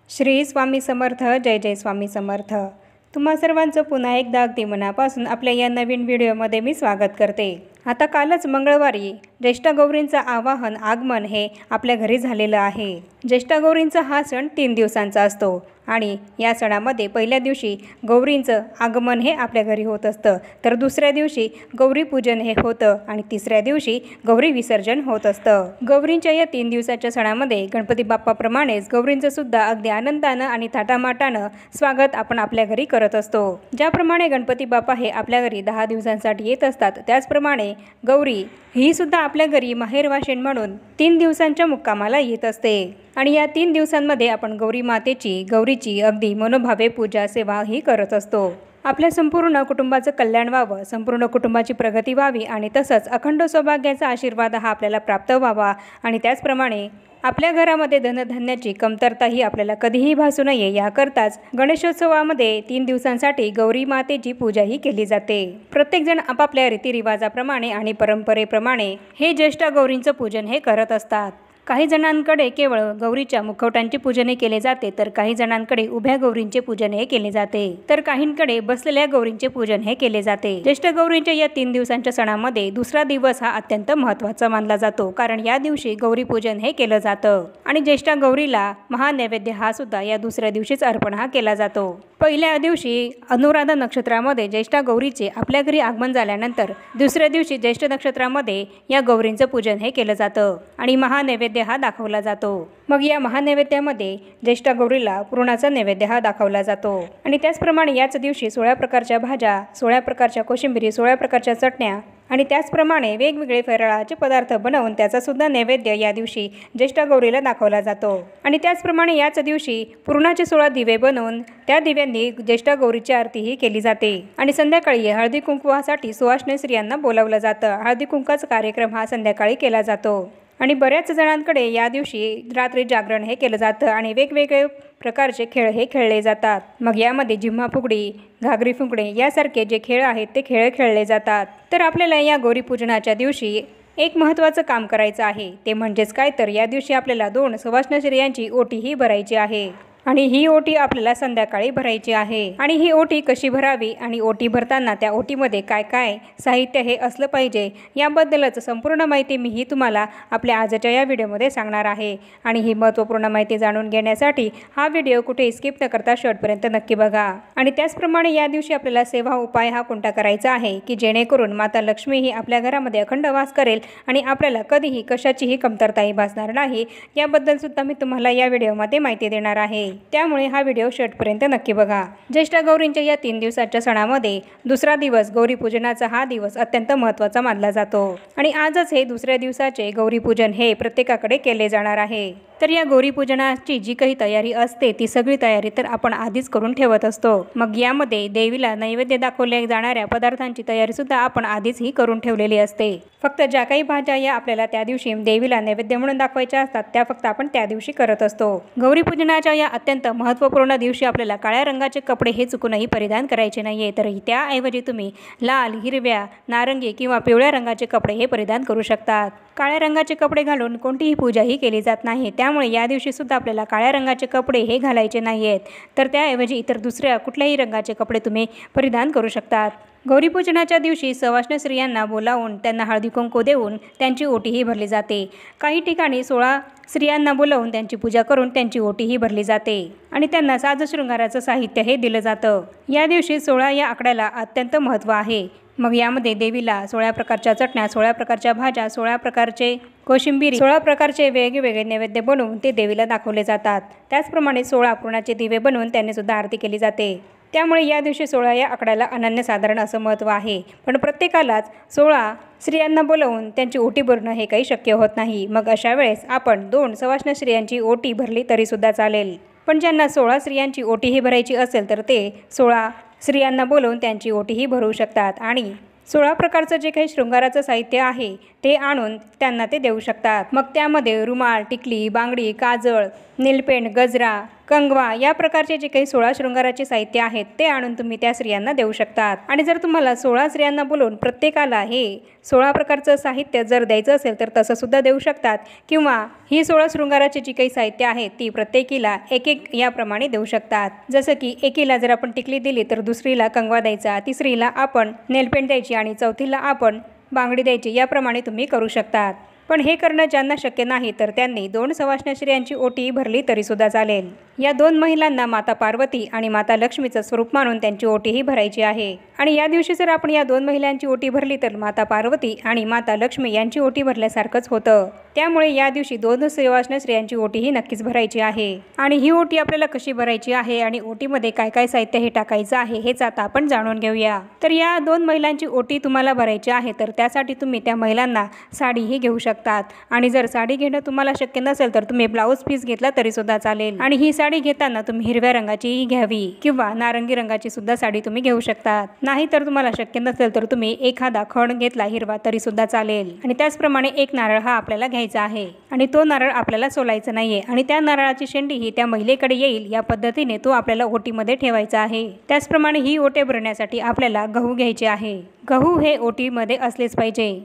श्री स्वामी समर्थ. जय जय स्वामी समर्थ. तुम्हा सर्वांचं पुन्हा एकदा अगदी मनापासून आपल्या या नवीन व्हिडिओमध्ये मी स्वागत करते. आता कालच मंगळवारी ज्येष्ठ गौरींचं आवाहन आगमन हे आपल्या घरी झालेलं आहे. ज्येष्ठ गौरींचा हा सण 3 दिवसांचा असतो आणि या सणामध्ये पहिल्या दिवशी गौरींचं आगमन हे आपल्या घरी होत असतं, तर दुसऱ्या दिवशी गौरी पूजन हे होतं आणि तिसऱ्या दिवशी गौरी विसर्जन होत असतं. गौरींच्या या 3 दिवसाच्या सणामध्ये गणपती बाप्पाप्रमाणेच गौरींचं सुद्धा अगदी आनंदानं आणि थाटामाटानं स्वागत आपण आपल्या घरी करत असतो. ज्याप्रमाणे गणपती बाप्पा हे आपल्या घरी 10 दिवसांसाठी येत असतात, त्याचप्रमाणे गौरी ही सुद्धा आपल्या घरी माहेरवाशीण म्हणून 3 दिवसांच्या मुक्कामाला येत असते. आणि या 3 दिवसांमध्ये आपण गौरी मातेची गौरीची अगदी मनोभावे पूजा सेवा ही करत असतो. आपल्या संपूर्ण कुटुंबाचं कल्याण व्हावं, संपूर्ण कुटुंबाची प्रगती व्हावी आणि तसंच अखंड सौभाग्याचा आशीर्वाद हा आपल्याला प्राप्त व्हावा आणि त्याचप्रमाणे आपल्या घरामध्ये धनधान्याची कमतरता ही आपल्याला कधीही भासू नये याकरताच गणेशोत्सवामध्ये 3 दिवसांसाठी गौरी मातेची पूजा ही केली जाते. प्रत्येकजण आपापल्या रीतिरिवाजाप्रमाणे आणि परंपरेप्रमाणे हे ज्येष्ठ गौरींचं पूजन हे करत असतात. काही जणांकडे केवळ गौरीच्या मुखवटांचे पूजन केले जाते, तर काही जणांकडे उभ्या गौरींचे पूजन हे केले जाते, तर काहींकडे बसलेल्या गौरींचे पूजन हे केले जाते. ज्येष्ठ गौरींच्या या 3 दिवसांच्या सणामध्ये दुसरा दिवस हा अत्यंत महत्त्वाचा मानला जातो, कारण या दिवशी गौरी पूजन हे केलं जातं आणि ज्येष्ठ गौरीला महानैवेद्य हा सुद्धा या दुसऱ्या दिवशीच अर्पण हा केला जातो. पहिल्या दिवशी अनुराधा नक्षत्रामध्ये ज्येष्ठ गौरीचे आपल्या घरी आगमन झाल्यानंतर दुसऱ्या दिवशी ज्येष्ठ नक्षत्रामध्ये या गौरींचं पूजन हे केलं जातं आणि महानैवेद्य हा दाखवला जातो. मग या महानैवेद्यामध्ये ज्येष्ठ गौरीला पुरणाचा नैवेद्य हा दाखवला जातो आणि त्याचप्रमाणे याच दिवशी 16 प्रकारच्या भाज्या, 16 प्रकारच्या कोशिंबिरी, 16 प्रकारच्या चटण्या आणि त्याचप्रमाणे वेगवेगळे फराळाचे पदार्थ बनवून त्याचा सुद्धा नैवेद्य या दिवशी ज्येष्ठ गौरीला दाखवला जातो. आणि त्याचप्रमाणे याच दिवशी पुरणाचे 16 दिवे बनवून त्या दिव्यांनी ज्येष्ठ गौरीची आरती ही केली जाते आणि संध्याकाळी हळदी कुंकवासाठी सुवासिनी स्त्रियांना बोलावलं जातं. हळदी कुंकाचा कार्यक्रम हा संध्याकाळी केला जातो आणि बऱ्याच जणांकडे या दिवशी रात्री जागरण हे केलं जातं आणि वेगवेगळे प्रकारचे खेळ हे खेळले जातात. मग यामध्ये जिम्मा फुगडी, घागरी फुगणे यासारखे जे खेळ आहेत ते खेळ खेळले जातात. तर आपल्याला या गौरी पूजनाच्या दिवशी एक महत्त्वाचं काम करायचं आहे, ते म्हणजेच काय तर या दिवशी आपल्याला 2 सुवासिनी स्त्रियांची ओटी ही भरायची आहे आणि ही ओटी आपल्याला संध्याकाळी भरायची आहे. आणि ही ओटी कशी भरावी आणि ओटी भरताना त्या ओटीमध्ये काय काय साहित्य हे असलं पाहिजे याबद्दलच संपूर्ण माहिती मी ही तुम्हाला आपल्या आजच्या या व्हिडिओमध्ये सांगणार आहे. आणि ही महत्त्वपूर्ण माहिती जाणून घेण्यासाठी हा व्हिडिओ कुठे स्किप न करता शेवटपर्यंत नक्की बघा. आणि त्याचप्रमाणे या दिवशी आपल्याला सेवा उपाय हा कोणता करायचा आहे की जेणेकरून माता लक्ष्मी ही आपल्या घरामध्ये अखंड वास करेल आणि आपल्याला कधीही कशाचीही कमतरताही भासणार नाही, याबद्दल सुद्धा मी तुम्हाला या व्हिडिओमध्ये माहिती देणार आहे. त्यामुळे हा व्हिडिओ शेवटपर्यंत नक्की बघा. ज्येष्ठ गौरींच्या या 3 दिवसाच्या सणामध्ये दुसरा दिवस गौरी पूजनाचा हा दिवस अत्यंत महत्त्वाचा मानला जातो आणि आजच हे दुसऱ्या दिवसाचे गौरी पूजन हे प्रत्येकाकडे केले जाणार आहे. तर या गौरी पूजनाची जी काही तयारी असते ती सगळी तयारी तर आपण आधीच करून ठेवत असतो. मग यामध्ये देवीला नैवेद्य दाखवल्या जाणाऱ्या पदार्थांची तयारी सुद्धा आपण आधीच ही करून ठेवलेली असते. फक्त ज्या काही भाज्या या आपल्याला त्या दिवशी देवीला नैवेद्य म्हणून दाखवायच्या असतात त्या फक्त आपण त्या दिवशी करत असतो. गौरी पूजनाच्या या अत्यंत महत्त्वपूर्ण दिवशी आपल्याला काळ्या रंगाचे कपडे हे चुकूनही परिधान करायचे नाहीये, तर त्याऐवजी तुम्ही लाल, हिरव्या, नारंगी किंवा पिवळ्या रंगाचे कपडे हे परिधान करू शकतात. काळ्या रंगाचे कपडे घालून कोणतीही पूजा ही केली जात नाही, त्यामुळे या दिवशी सुद्धा आपल्याला काळ्या रंगाचे कपडे हे घालायचे नाहीयेत, तर त्याऐवजी इतर दुसऱ्या कुठल्याही रंगाचे कपडे तुम्ही परिधान करू शकतात. गौरी पूजनाच्या दिवशी सुवासिनी स्त्रियांना बोलावून त्यांना हळदी कुंकू देऊन त्यांची ओटी ही भरली जाते. काही ठिकाणी 16 स्त्रियांना बोलावून त्यांची पूजा करून त्यांची ओटी ही भरली जाते आणि त्यांना साजशृंगाराचं साहित्य हे दिलं जातं. या दिवशी 16 या आकड्याला अत्यंत महत्त्व आहे. मग यामध्ये देवीला 16 प्रकारच्या चटण्या, 16 प्रकारच्या भाज्या, 16 प्रकारचे कोशिंबिरी, 16 प्रकारचे वेगवेगळे नैवेद्य बनवून ते देवीला दाखवले जातात. त्याचप्रमाणे 16 पुरणाचे दिवे बनवून त्यांनी सुद्धा आरती केली जाते. त्यामुळे या दिवशी 16 या आकड्याला अनन्यसाधारण असं महत्त्व आहे. पण प्रत्येकालाच 16 स्त्रियांना बोलावून त्यांची ओटी भरणं हे काही शक्य होत नाही. मग अशा वेळेस आपण 2 सुवासिनी स्त्रियांची ओटी भरली तरीसुद्धा चालेल. पण ज्यांना 16 स्त्रियांची ओटी ही भरायची असेल तर ते 16 स्त्रियांना बोलवून त्यांची ओटी ही भरवू शकतात आणि 16 प्रकारचं जे काही शृंगाराचं साहित्य आहे ते आणून त्यांना ते देऊ शकतात. मग त्यामध्ये रुमाल, टिकली, बांगडी, काजळ, नेलपेंट, गजरा, कंगवा या प्रकारचे जे काही 16 शृंगाराचे साहित्य आहेत ते आणून तुम्ही त्या स्त्रियांना देऊ शकतात। आणि जर तुम्हाला 16 स्त्रियांना बोलून प्रत्येकाला हे 16 प्रकारचं साहित्य जर द्यायचं असेल तर तसं सुद्धा देऊ शकतात, किंवा ही 16 शृंगाराची जी काही साहित्य आहे ती प्रत्येकीला एक एक याप्रमाणे देऊ शकतात। जसं की एकीला जर आपण टिकली दिली तर दुसरीला कंगवा द्यायचा, तिसरीला आपण नेलपेंट द्यायची आणि चौथीला आपण बांगडी द्यायची, याप्रमाणे तुम्ही करू शकतात। पण हे करणं ज्यांना शक्य नाही तर त्यांनी 2 सवाष्ण स्त्रियांची ओटी भरली तरी सुद्धा चालेल। या 2 महिलांना माता पार्वती आणि माता लक्ष्मीचं स्वरूप मानून त्यांची ओटीही भरायची आहे। आणि या दिवशी जर आपण या 2 महिलांची ओटी भरली तर माता पार्वती आणि माता लक्ष्मी यांची ओटी भरल्यासारखंच होतं। त्यामुळे या दिवशी 2 सवाष्ण स्त्रियांची ओटीही नक्कीच भरायची आहे। आणि ही ओटी आपल्याला कशी भरायची आहे आणि ओटीमध्ये काय काय साहित्य हे टाकायचं आहे हेच आता आपण जाणून घेऊया। तर या 2 महिलांची ओटी तुम्हाला भरायची आहे तर त्यासाठी तुम्ही त्या महिलांना साडीही घेऊ शकतात। आणि जर साडी घेणं तुम्हाला शक्य नसेल तर तुम्ही ब्लाऊज पीस घेतला तरी सुद्धा चालेल। आणि ही साडी घेताना तुम्ही हिरव्या रंगाचीही घ्यावी किंवा नारंगी रंगाची सुद्धा साडी तुम्ही घेऊ शकतात। नाही तर तुम्हाला शक्य नसेल तर तुम्ही एखादा खण घेतला हिरवा तरी सुद्धा चालेल। आणि त्याचप्रमाणे एक नारळ हा आपल्याला घ्यायचा आहे आणि तो नारळ आपल्याला सोलायचा नाहीये आणि त्या नारळाची शेंडी ही त्या महिलेकडे येईल या पद्धतीने तो आपल्याला ओटीमध्ये ठेवायचा आहे। त्याचप्रमाणे ही ओटी भरण्यासाठी आपल्याला गहू घ्यायचे आहे। गहू हे ओटीमध्ये असलेच पाहिजे।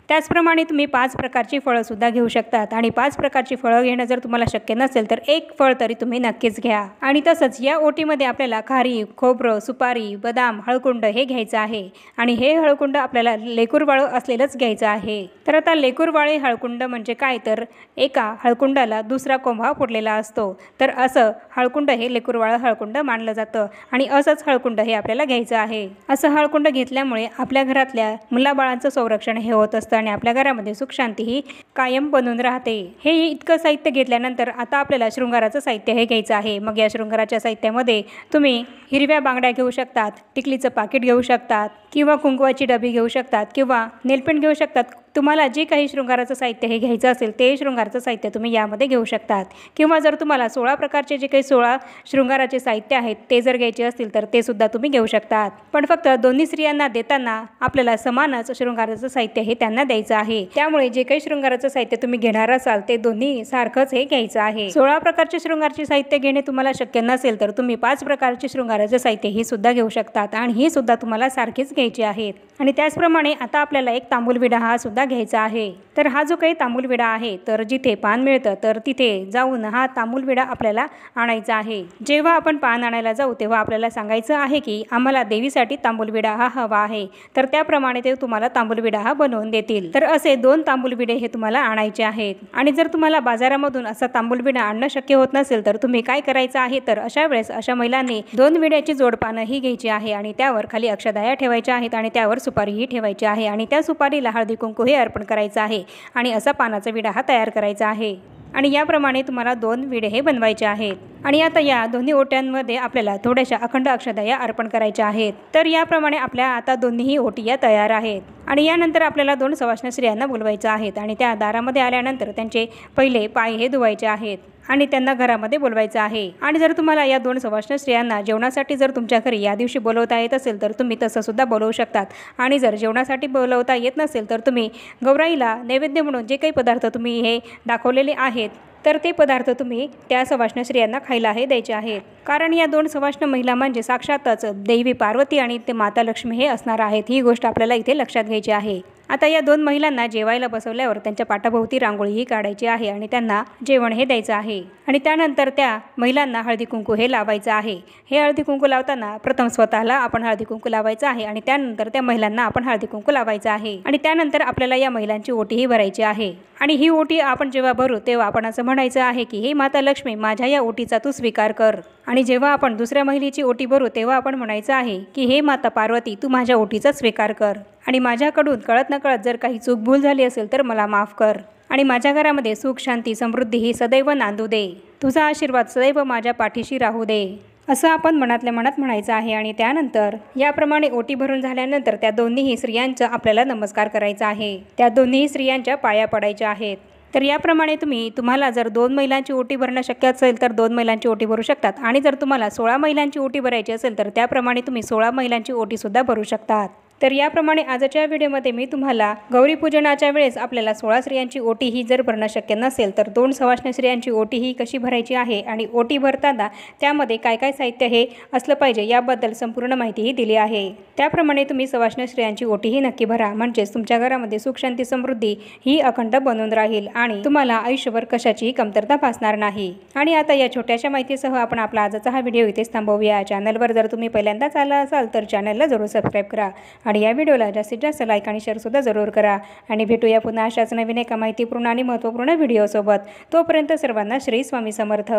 त्याचप्रमाणे तुम्ही 5 प्रकारची फळं सुद्धा घेऊ शकतात आणि 5 प्रकारची फळं घेणं जर तुम्हाला शक्य नसेल तर एक फळ तरी तुम्ही नक्कीच घ्या। आणि तसंच या ओटीमध्ये आपल्याला खारी, खोबरं, सुपारी, बदाम, हळकुंड हे घ्यायचं आहे आणि हे हळकुंड आपल्याला लेकूरवाळं असलेलंच घ्यायचं आहे। तर आता लेकूरवाळे हळकुंड म्हणजे काय, तर एका हळकुंडाला दुसरा कोंभा फुटलेला असतो, तर असं हळकुंड हे लेकूरवाळं हळकुंड मानलं जातं आणि असंच हळकुंड हे आपल्याला घ्यायचं आहे। असं हळकुंड घेतल्यामुळे आपल्या घरातल्या मुलाबाळांचं संरक्षण हे होत असतं आणि आपल्या घरामध्ये सुख शांती ही कायम बनून राहते। हे इतकं साहित्य घेतल्यानंतर आता आपल्याला शृंगाराचं साहित्य हे घ्यायचं आहे। मग या शृंगाराच्या साहित्यामध्ये तुम्ही हिरव्या बांगड्या घेऊ शकतात, टिकलीचं पाकिट घेऊ शकतात किंवा कुंकवाची डबी घेऊ शकतात किंवा नेलपेंट घेऊ शकतात। तुम्हाला जे काही शृंगाराचं साहित्य हे घ्यायचं असेल ते शृंगाराचं साहित्य तुम्ही यामध्ये घेऊ शकतात। किंवा जर तुम्हाला 16 प्रकारचे जे काही 16 शृंगाराचे साहित्य आहेत ते जर घ्यायचे असतील तर ते सुद्धा तुम्ही घेऊ शकतात। पण फक्त दोन्ही स्त्रियांना देताना आपल्याला समानच शृंगाराचं साहित्य हे त्यांना द्यायचं आहे। त्यामुळे जे काही शृंगाराचं साहित्य तुम्ही घेणार असाल ते दोन्ही सारखंच हे घ्यायचं आहे। 16 प्रकारचे शृंगाराचे साहित्य घेणे तुम्हाला शक्य नसेल तर तुम्ही 5 प्रकारचे शृंगाराचे साहित्य ही सुद्धा घेऊ शकतात आणि ही सुद्धा तुम्हाला सारखीच घ्यायची आहेत। आणि त्याचप्रमाणे आता आपल्याला एक तांबूल विडा हा सुद्धा घ्यायचा आहे। तर हा जो काही तांबूल विडा आहे तर जिथे पान मिळतं तर तिथे जाऊन हा तांबूल विडा आपल्याला आणायचा आहे। जेव्हा आपण पान आणायला जाऊ तेव्हा आपल्याला सांगायचं आहे की आम्हाला देवीसाठी तांबूल विडा हा हवा आहे, तर त्याप्रमाणे ते तुम्हाला तांबूल विडा हा बनवून देतील। तर असे 2 तांबूल विडे हे तुम्हाला आणायचे आहेत। आणि जर तुम्हाला बाजारामधून असा तांबूल विडा आणणं शक्य होत नसेल तर तुम्ही काय करायचं आहे, तर अशा वेळेस अशा महिलांनी 2 विड्याची जोडपानं ही घ्यायची आहे आणि त्यावर खाली अक्षदाया ठेवायच्या आहेत आणि त्यावर सुपारीही ठेवायची आहे आणि त्या सुपारीला हळदी कुंकू हे अर्पण करायचं आहे आणि असा पानाचा विडा हा तयार करायचा आहे। आणि याप्रमाणे तुम्हाला 2 विडे हे बनवायचे आहेत। आणि आता या दोन्ही ओट्यांमध्ये आपल्याला थोड्याशा अखंड अक्षदाया अर्पण करायच्या आहेत। तर याप्रमाणे आपल्या आता दोन्हीही ओटी या तयार आहेत। आणि यानंतर आपल्याला 2 सवाष्ण स्त्रियांना बोलवायचं आहेत आणि त्या दारामध्ये आल्यानंतर त्यांचे पहिले पाय हे धुवायचे आहेत आणि त्यांना घरामध्ये बोलवायचं आहे। आणि जर तुम्हाला या 2 सवाष्ण स्त्रियांना जेवणासाठी जर तुमच्या घरी या दिवशी बोलवता येत असेल तर तुम्ही तसं सुद्धा बोलवू शकतात। आणि जर जेवणासाठी बोलवता येत नसेल तर तुम्ही गौराईला नैवेद्य म्हणून जे काही पदार्थ तुम्ही हे दाखवलेले आहेत तर ते पदार्थ तुम्ही त्या सवाष्ण स्त्रियांना खायला हे द्यायचे आहेत। कारण या 2 सवाष्ण महिला म्हणजे साक्षातच देवी पार्वती आणि ते माता लक्ष्मी हे असणार आहेत, ही गोष्ट आपल्याला इथे लक्षात घ्यायची आहे। आता या 2 महिलांना जेवायला बसवल्यावर त्यांच्या पाठाभोवती रांगोळीही काढायची आहे आणि त्यांना जेवण हे द्यायचं आहे। आणि त्यानंतर त्या महिलांना हळदी कुंकू हे लावायचं आहे। हे हळदी कुंकू लावताना प्रथम स्वतःला आपण हळदी कुंकू लावायचं आहे आणि त्यानंतर त्या महिलांना आपण हळदी कुंकू लावायचं आहे। आणि त्यानंतर आपल्याला या महिलांची ओटीही भरायची आहे। आणि ही ओटी आपण जेव्हा भरू तेव्हा आपण असं म्हणायचं आहे की हे माता लक्ष्मी माझ्या या ओटीचा तू स्वीकार कर। आणि जेव्हा आपण दुसऱ्या महिलेची ओटी भरू तेव्हा आपण म्हणायचं आहे की हे माता पार्वती तू माझ्या ओटीचा स्वीकार कर आणि माझ्याकडून कळत नकळत जर काही चूक भूल झाली असेल तर मला माफ कर आणि माझ्या घरामध्ये सुख शांती समृद्धी ही सदैव नांदू दे। तुझा आशीर्वाद सदैव माझ्या पाठीशी राहू दे, असं आपण मनातल्या मनात म्हणायचं आहे। आणि त्यानंतर याप्रमाणे ओटी भरून झाल्यानंतर त्या दोन्हीही स्त्रियांचा आपल्याला नमस्कार करायचा आहे। त्या दोन्ही स्त्रियांच्या पाया पडायच्या आहेत। तर याप्रमाणे तुम्हाला जर 2 महिलांची ओटी भरणं शक्य असेल तर 2 महिलांची ओटी भरू शकतात आणि जर तुम्हाला 16 महिलांची ओटी भरायची असेल तर त्याप्रमाणे तुम्ही 16 महिलांची ओटी सुद्धा भरू शकतात। तर याप्रमाणे आजच्या व्हिडिओमध्ये मी तुम्हाला गौरी पूजनाच्या वेळेस आपल्याला 16 स्त्रियांची ओटी ही जर भरणं शक्य नसेल तर 2 सवाष्ण स्त्रियांची ओटी ही कशी भरायची आहे आणि ओटी भरताना त्यामध्ये काय काय साहित्य हे असलं पाहिजे याबद्दल संपूर्ण माहितीही दिली आहे। त्याप्रमाणे तुम्ही सवाष्ण स्त्रियांची ओटी ही नक्की भरा, म्हणजेच तुमच्या घरामध्ये सुख शांती समृद्धी ही अखंड बनून राहील आणि तुम्हाला आयुष्यभर कशाचीही कमतरता भासणार नाही। आणि आता या छोट्याशा माहितीसह आपण आपला आजचा हा व्हिडिओ इथेच थांबवूया। चॅनलवर जर तुम्ही पहिल्यांदाच आला असाल तर चॅनलला जरूर सबस्क्राईब करा आणि या व्हिडिओला जास्तीत जास्त लाईक आणि शेअर सुद्धा जरूर करा आणि भेटूया पुन्हा अशाच नवीन एका माहितीपूर्ण आणि महत्त्वपूर्ण व्हिडिओसोबत। तोपर्यंत सर्वांना श्री स्वामी समर्थ।